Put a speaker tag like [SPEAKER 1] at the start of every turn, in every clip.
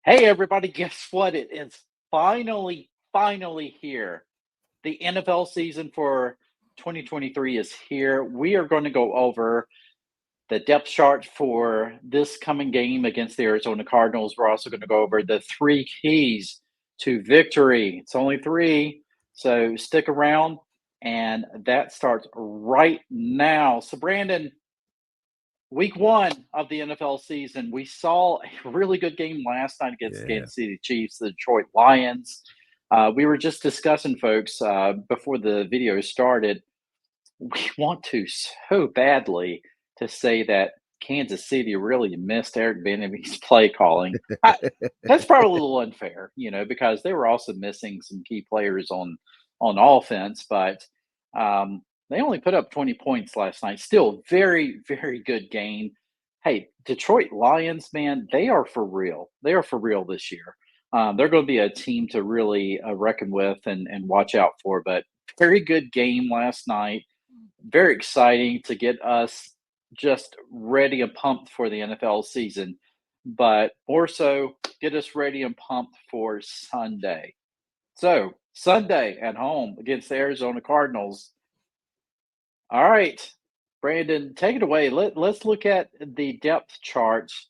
[SPEAKER 1] Hey everybody, guess what? It is finally here. The NFL season for 2023 is here. We are going to go over the depth chart for this coming game against the Arizona Cardinals. We're also going to go over the three keys to victory. It's only three, so stick around, and that starts right now. So, Brandon, week one of the NFL season, we saw a really good game last night against the
[SPEAKER 2] Yeah.
[SPEAKER 1] Kansas City Chiefs, the Detroit Lions. We were just discussing, folks, before the video started. We want to so badly to say that Kansas City really missed Eric Bieniemy's play calling. That's probably a little unfair, because they were also missing some key players on offense, but they only put up 20 points last night. Still, very, very good game. Hey, Detroit Lions, man, they are for real. They are for real this year. They're going to be a team to really reckon with and watch out for. But very good game last night. Very exciting to get us just ready and pumped for the NFL season, but more so get us ready and pumped for Sunday. So, Sunday at home against the Arizona Cardinals. All right, Brandon, take it away. Let's look at the depth charts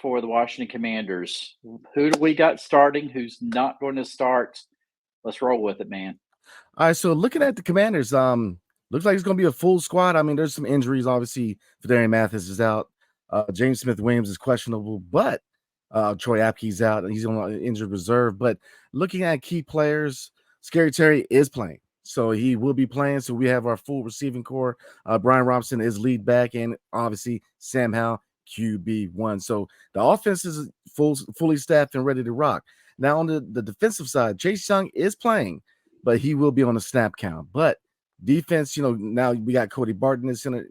[SPEAKER 1] for the Washington Commanders. Who do we got starting? Who's not going to start? Let's roll with it, man.
[SPEAKER 2] All right. So looking at the Commanders, looks like it's going to be a full squad. I mean, there's some injuries. Obviously, Fedarian Mathis is out. James Smith Williams is questionable, but Troy Apke's out and he's on injured reserve. But looking at key players, Scary Terry is playing, so he will be playing. So we have our full receiving core. Brian Robinson is lead back, and obviously Sam Howell QB1. So the offense is fully staffed and ready to rock. Now on the defensive side, Chase Young is playing, but he will be on the snap count. But defense, now we got Cody Barton is in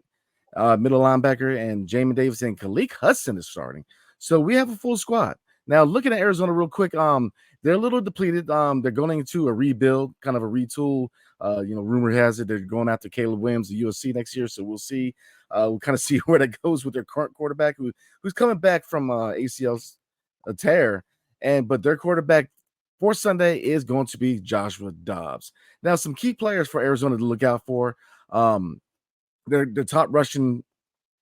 [SPEAKER 2] a middle linebacker, and Jamin Davis and Khalil Hudson is starting. So we have a full squad. Now looking at Arizona real quick, they're a little depleted. They're going into a rebuild, kind of a retool. Rumor has it they're going after Caleb Williams, the USC next year. So we'll see. We'll kind of see where that goes with their current quarterback, who's coming back from ACL tear, but their quarterback for Sunday is going to be Joshua Dobbs. Now, some key players for Arizona to look out for. Their top rushing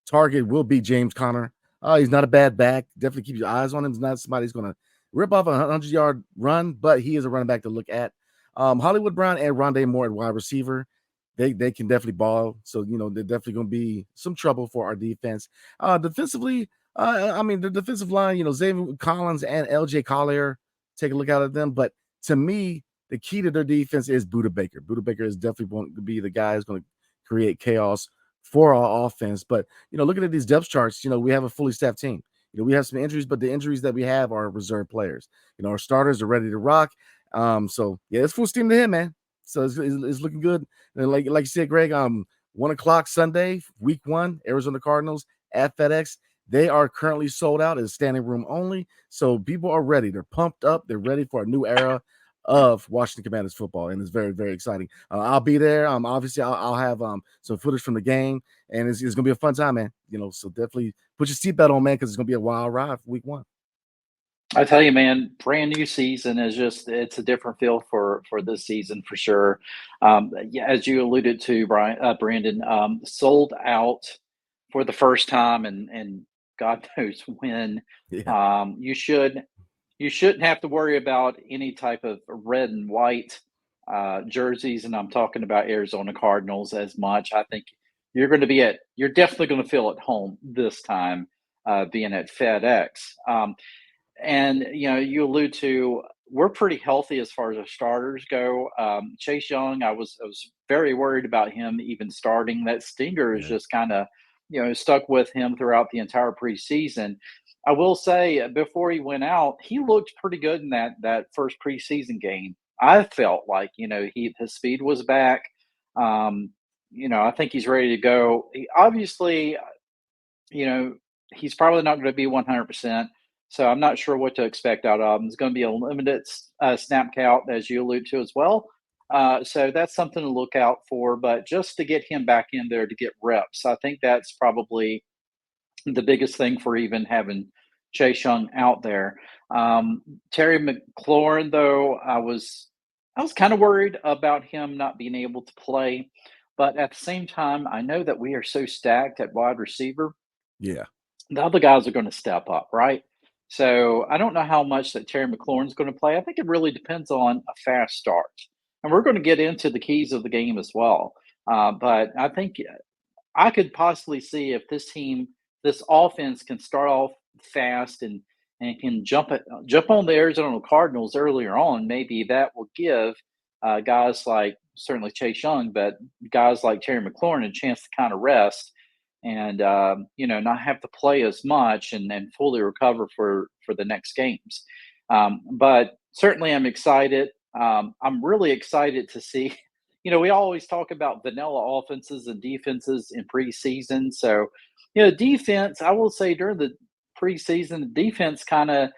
[SPEAKER 2] target will be James Conner. He's not a bad back. Definitely keep your eyes on him. He's not somebody who's going to rip off a 100-yard run, but he is a running back to look at. Hollywood Brown and Rondé Moore at wide receiver. They can definitely ball. So, they're definitely going to be some trouble for our defense. Defensively, the defensive line, Xavier Collins and LJ Collier, take a look out at them. But to me, the key to their defense is Budda Baker. Budda Baker is definitely going to be the guy who's going to create chaos for our offense. But, looking at these depth charts, we have a fully staffed team. We have some injuries, but the injuries that we have are reserve players. Our starters are ready to rock. So, yeah, it's full steam ahead, man. So it's looking good. And like you said, Greg, 1:00 Sunday, week one, Arizona Cardinals at FedEx. They are currently sold out. It's standing room only. So people are ready. They're pumped up. They're ready for a new era of Washington Commanders football, and it's very, very exciting. I'll be there. Obviously, I'll have some footage from the game, and it's gonna be a fun time, man. So definitely put your seatbelt on, man, because it's gonna be a wild ride for week one.
[SPEAKER 1] I tell you, man, brand new season is it's a different feel for this season for sure. Yeah, as you alluded to, Brandon, sold out for the first time and God knows when.
[SPEAKER 2] Yeah,
[SPEAKER 1] You shouldn't have to worry about any type of red and white jerseys, and I'm talking about Arizona Cardinals as much. I think you're definitely going to feel at home this time, being at FedEx. And you allude to we're pretty healthy as far as our starters go. Chase Young, I was very worried about him even starting. That stinger is
[SPEAKER 2] yeah,
[SPEAKER 1] just kind of stuck with him throughout the entire preseason. I will say before he went out, he looked pretty good in that first preseason game. I felt like his speed was back. I think he's ready to go. Obviously, you know, he's probably not going to be 100%. So I'm not sure what to expect out of him. It's going to be a limited snap count, as you allude to as well. So that's something to look out for. But just to get him back in there to get reps, I think that's probably the biggest thing for even having Chase Young out there. Terry McLaurin, though, I was kind of worried about him not being able to play, but at the same time, I know that we are so stacked at wide receiver.
[SPEAKER 2] Yeah.
[SPEAKER 1] The other guys are going to step up, right? So I don't know how much that Terry McLaurin's going to play. I think it really depends on a fast start, and we're going to get into the keys of the game as well. But I think I could possibly see if this offense can start off fast and can jump on the Arizona Cardinals earlier on. Maybe that will give guys like certainly Chase Young, but guys like Terry McLaurin a chance to kind of rest and not have to play as much and fully recover for the next games. But certainly, I'm excited. I'm really excited to see. We always talk about vanilla offenses and defenses in preseason. So, defense, I will say during the preseason, the defense kind of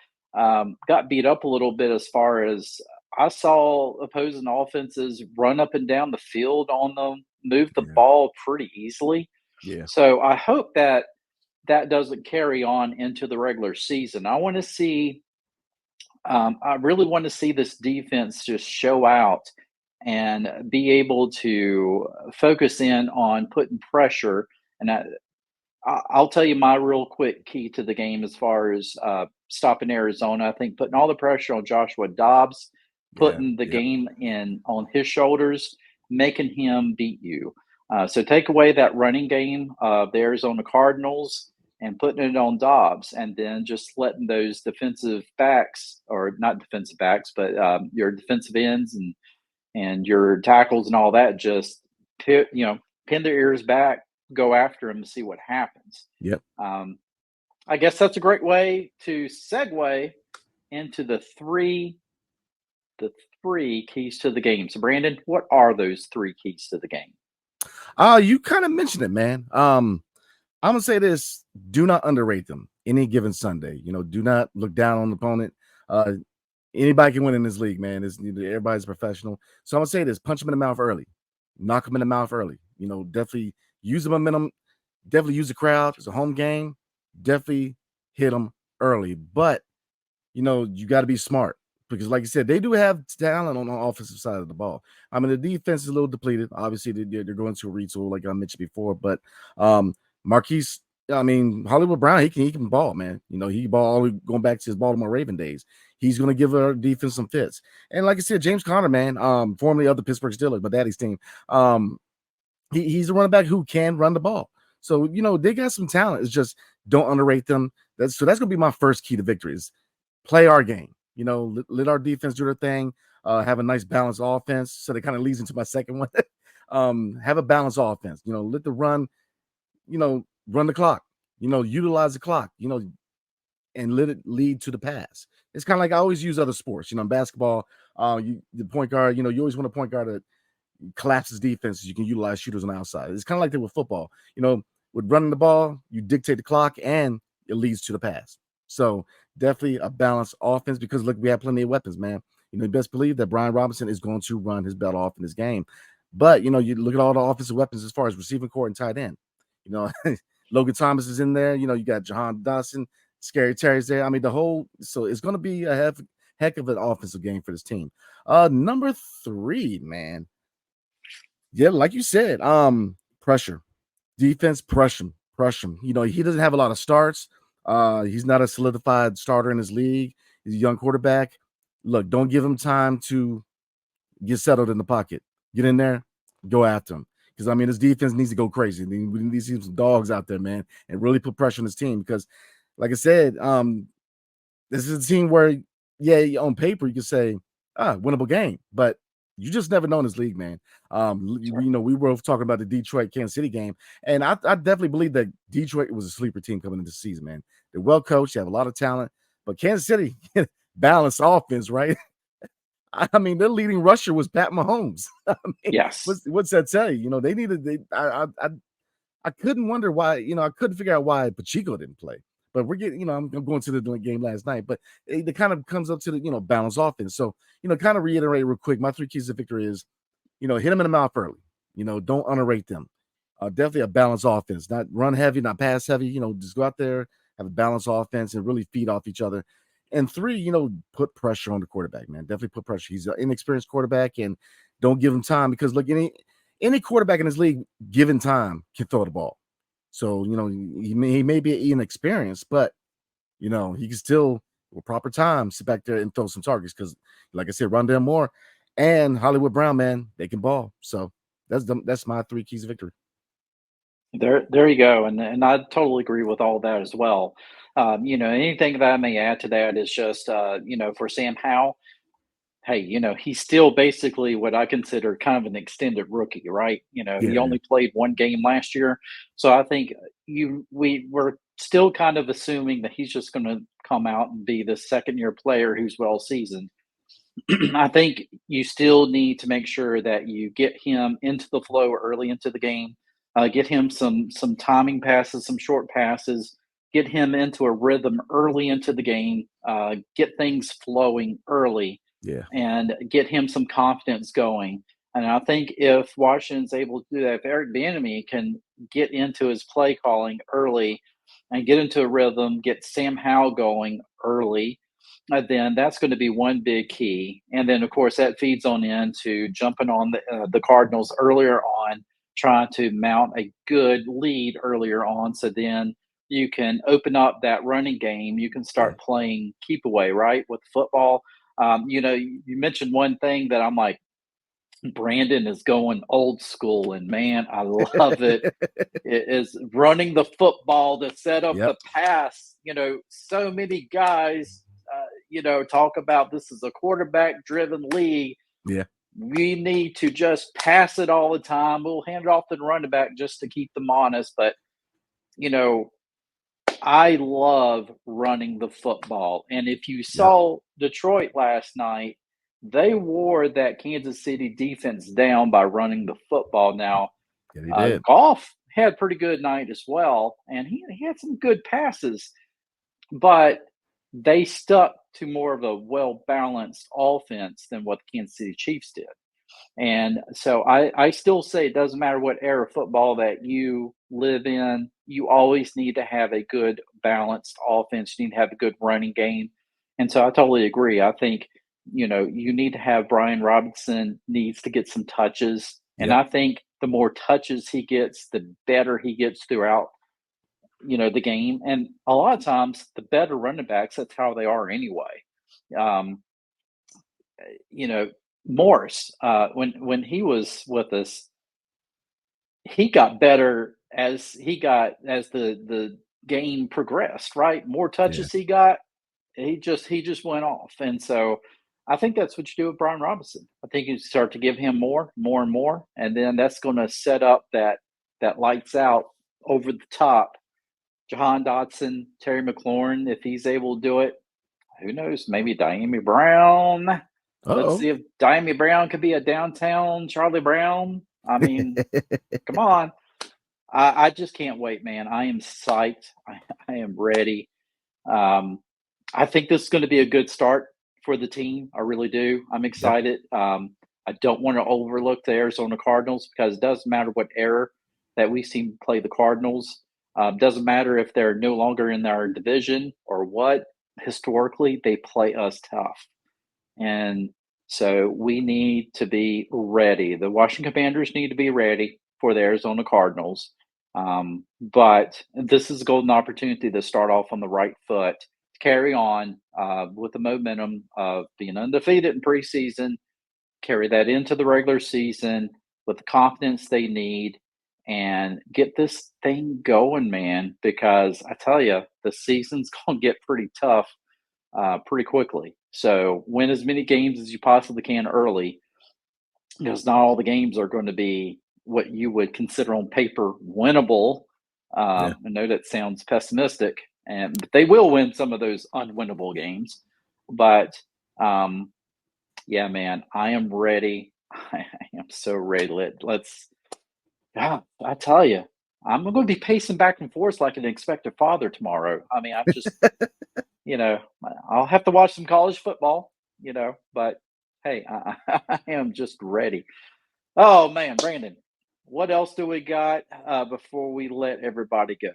[SPEAKER 1] got beat up a little bit as far as I saw opposing offenses run up and down the field on them, move the
[SPEAKER 2] Yeah.
[SPEAKER 1] ball pretty easily.
[SPEAKER 2] Yeah.
[SPEAKER 1] So I hope that that doesn't carry on into the regular season. I really want to see this defense just show out and be able to focus in on putting pressure. And I'll tell you my real quick key to the game as far as stopping Arizona. I think putting all the pressure on Joshua Dobbs,
[SPEAKER 2] Yeah.
[SPEAKER 1] putting the
[SPEAKER 2] Yep.
[SPEAKER 1] game in on his shoulders, making him beat you. So take away that running game of the Arizona Cardinals and putting it on Dobbs, and then just letting those defensive backs, or not defensive backs, but your defensive ends and your tackles and all that, just pin their ears back, go after them, and see what happens.
[SPEAKER 2] Yep.
[SPEAKER 1] I guess that's a great way to segue into the three keys to the game. So, Brandon, what are those three keys to the game?
[SPEAKER 2] You kind of mentioned it, man. I'm gonna say this: do not underrate them. Any given Sunday, do not look down on the opponent. Anybody can win in this league, man. Everybody's professional. So I'm gonna say this: punch them in the mouth early, knock them in the mouth early. Definitely use the momentum. Definitely use the crowd. It's a home game. Definitely hit them early, but you got to be smart because, like you said, they do have talent on the offensive side of the ball. I mean, the defense is a little depleted. Obviously, they're going to a retool, like I mentioned before. But Marquise, I mean, Hollywood Brown, he can ball, man. He can ball going back to his Baltimore Raven days. He's going to give our defense some fits. And like I said, James Conner, man, formerly of the Pittsburgh Steelers, my daddy's team, he's a running back who can run the ball. So, they got some talent. It's just don't underrate them. That's going to be my first key to victory is play our game. Let our defense do their thing. Have a nice balanced offense. So that kind of leads into my second one. Have a balanced offense. Let the run, run the clock. Utilize the clock. And let it lead to the pass. It's kind of like I always use other sports. In basketball, the point guard. You always want a point guard that collapses defenses. You can utilize shooters on the outside. It's kind of like that with football. With running the ball, you dictate the clock and it leads to the pass. So definitely a balanced offense because look, we have plenty of weapons, man. You best believe that Brian Robinson is going to run his belt off in this game. But you look at all the offensive weapons as far as receiving court and tight end. Logan Thomas is in there. You got Jahan Dawson, Scary Terry's there. I mean, so it's going to be a heck of an offensive game for this team. Number 3, man. Yeah, like you said, pressure. Defense, pressure him. He doesn't have a lot of starts. He's not a solidified starter in his league. He's a young quarterback. Look, don't give him time to get settled in the pocket. Get in there, go after him. Because, I mean, his defense needs to go crazy. We need to see some dogs out there, man, and really put pressure on his team. Because, like I said, this is a team where, yeah, on paper, you can say, winnable game. But you just never know in this league, man. We were talking about the Detroit-Kansas City game, and I definitely believe that Detroit was a sleeper team coming into the season, man. They're well coached, they have a lot of talent, but Kansas City, balanced offense, right? I mean, their leading rusher was Pat Mahomes. I mean,
[SPEAKER 1] Yes.
[SPEAKER 2] What's that tell you? They needed. I couldn't wonder why. I couldn't figure out why Pacheco didn't play. But we're getting. I'm going to the game last night, but it kind of comes up to the balanced offense. So kind of reiterate real quick. My 3 keys to victory is, hit them in the mouth early. Don't underrate them. Definitely a balanced offense, not run heavy, not pass heavy. Just go out there, have a balanced offense, and really feed off each other. And 3, put pressure on the quarterback, man. Definitely put pressure. He's an inexperienced quarterback, and don't give him time because look, any quarterback in this league, given time, can throw the ball. So he may be inexperienced, but he can still, with proper time, sit back there and throw some targets because, like I said, Rondell Moore and Hollywood Brown, man, they can ball. So that's my 3 keys of victory.
[SPEAKER 1] There you go, and I totally agree with all that as well. Anything that I may add to that is just, for Sam Howell, hey, he's still basically what I consider kind of an extended rookie, right? He
[SPEAKER 2] Yeah,
[SPEAKER 1] only played 1 game last year, so I think we were still kind of assuming that he's just going to come out and be the second-year player who's well seasoned. I think you still need to make sure that you get him into the flow early into the game, get him some timing passes, some short passes, get him into a rhythm early into the game, get things flowing early,
[SPEAKER 2] yeah,
[SPEAKER 1] and get him some confidence going. And I think if Washington's able to do that, if Eric Bieniemy can get into his play calling early and get into a rhythm, get Sam Howell going early, then that's going to be one big key. And then, of course, that feeds on into jumping on the Cardinals earlier on, trying to mount a good lead earlier on. So then you can open up that running game. You can
[SPEAKER 2] yeah.
[SPEAKER 1] start playing keep away, right, with football. You mentioned one thing that I'm like, Brandon is going old school, and man, I love it. It is running the football to set up
[SPEAKER 2] Yep.
[SPEAKER 1] the pass. So many guys, talk about this is a quarterback driven league.
[SPEAKER 2] Yeah.
[SPEAKER 1] We need to just pass it all the time. We'll hand it off to the running back just to keep them honest. But, you know, I love running the football. And if you
[SPEAKER 2] Yep.
[SPEAKER 1] saw Detroit last night, they wore that Kansas City defense down by running the football. Now,
[SPEAKER 2] Yeah, they did.
[SPEAKER 1] Goff had a pretty good night as well, and he had some good passes, but they stuck to more of a well balanced offense than what the Kansas City Chiefs did. And so I still say it doesn't matter what era of football that you live in, you always need to have a good balanced offense. You need to have a good running game. And so I totally agree. I think, you need to have Brian Robinson needs to get some touches. And
[SPEAKER 2] Yep.
[SPEAKER 1] I think the more touches he gets, the better he gets throughout, the game. And a lot of times the better running backs, that's how they are anyway. Um, you know, Morris, when he was with us, he got better as the game progressed, right? More
[SPEAKER 2] Yeah.
[SPEAKER 1] touches he got, he just went off. And so I think that's what you do with Brian Robinson. I think you start to give him more and more, and then that's going to set up that lights out over the top. Jahan Dotson, Terry McLaurin, if he's able to do it, who knows? Maybe Diami Brown. Let's
[SPEAKER 2] Uh-oh.
[SPEAKER 1] see if Diami Brown could be a downtown Charlie Brown. I mean, come on. I just can't wait, man. I am psyched. I am ready. Um, I think this is going to be a good start for the team. I really do. I'm
[SPEAKER 2] Yep.
[SPEAKER 1] excited. I don't want to overlook the Arizona Cardinals because it doesn't matter what era that we see play the Cardinals. Doesn't matter if they're no longer in our division or what. Historically, they play us tough. And so we need to be ready. The Washington Commanders need to be ready for the Arizona Cardinals. But this is a golden opportunity to start off on the right foot, to carry on with the momentum of being undefeated in preseason, carry that into the regular season with the confidence they need, and get this thing going, man. Because I tell you, the season's going to get pretty tough pretty quickly. So win as many games as you possibly can early, because not all the games are going to be what you would consider on paper winnable.
[SPEAKER 2] Yeah.
[SPEAKER 1] I know that sounds pessimistic, but they will win some of those unwinnable games. But yeah, man, I am ready. I am so ready. Let's. Yeah, I tell you, I'm going to be pacing back and forth like an expected father tomorrow. I mean, I'm just you know, I'll have to watch some college football, but hey, I am just ready. Oh man, Brandon, what else do we got before we let everybody go?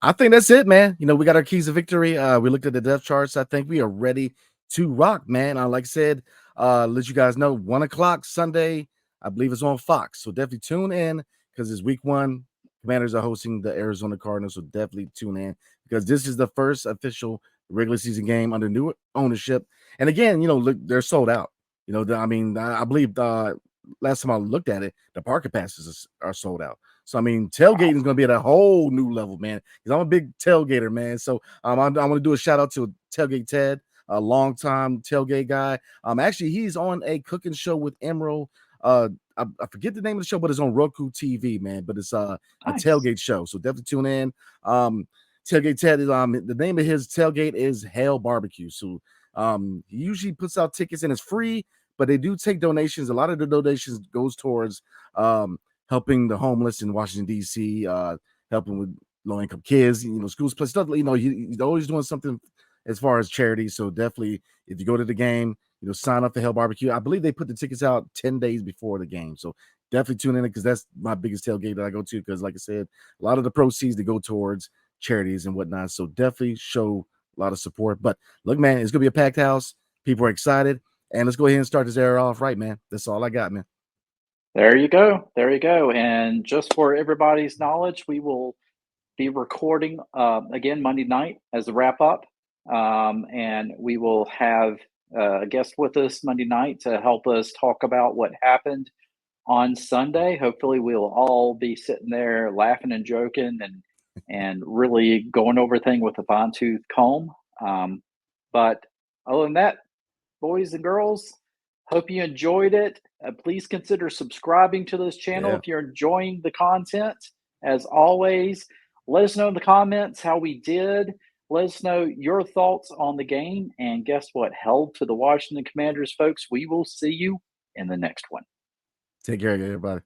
[SPEAKER 2] I think that's it, man. We got our keys to victory. We looked at the depth charts. I think we are ready to rock, man. Like I said, let you guys know 1 o'clock Sunday. I believe it's on Fox. So definitely tune in because it's week 1. Commanders are hosting the Arizona Cardinals. So definitely tune in because this is the first official regular season game under new ownership. And again, look, they're sold out. I believe last time I looked at it, the parking passes are sold out. So, tailgating is going to be at a whole new level, man, because I'm a big tailgater, man. So, I want to do a shout out to Tailgate Ted, a longtime tailgate guy. Actually, he's on a cooking show with Emerald. I forget the name of the show, but it's on Roku TV, man. But it's a
[SPEAKER 1] Nice.
[SPEAKER 2] tailgate show. So, definitely tune in. Tailgate Ted is the name of his tailgate is Hell Barbecue. So, he usually puts out tickets and it's free, but they do take donations. A lot of the donations goes towards helping the homeless in Washington, D.C., helping with low-income kids, schools, plus stuff. He's always doing something as far as charity. So definitely, if you go to the game, sign up for Hell Barbecue. I believe they put the tickets out 10 days before the game. So definitely tune in because that's my biggest tailgate that I go to because, like I said, a lot of the proceeds that go towards charities and whatnot. So definitely show a lot of support. But look, man, it's going to be a packed house. People are excited. And let's go ahead and start this era off right, man. That's all I got, man.
[SPEAKER 1] There you go. There you go. And just for everybody's knowledge, we will be recording again Monday night as a wrap up. And we will have a guest with us Monday night to help us talk about what happened on Sunday. Hopefully, we'll all be sitting there laughing and joking and really going over things with a fine tooth comb. But other than that, boys and girls, hope you enjoyed it. Please consider subscribing to this channel
[SPEAKER 2] Yeah.
[SPEAKER 1] if you're enjoying the content. As always, let us know in the comments how we did. Let us know your thoughts on the game. And guess what? Held to the Washington Commanders, folks. We will see you in the next one.
[SPEAKER 2] Take care, everybody.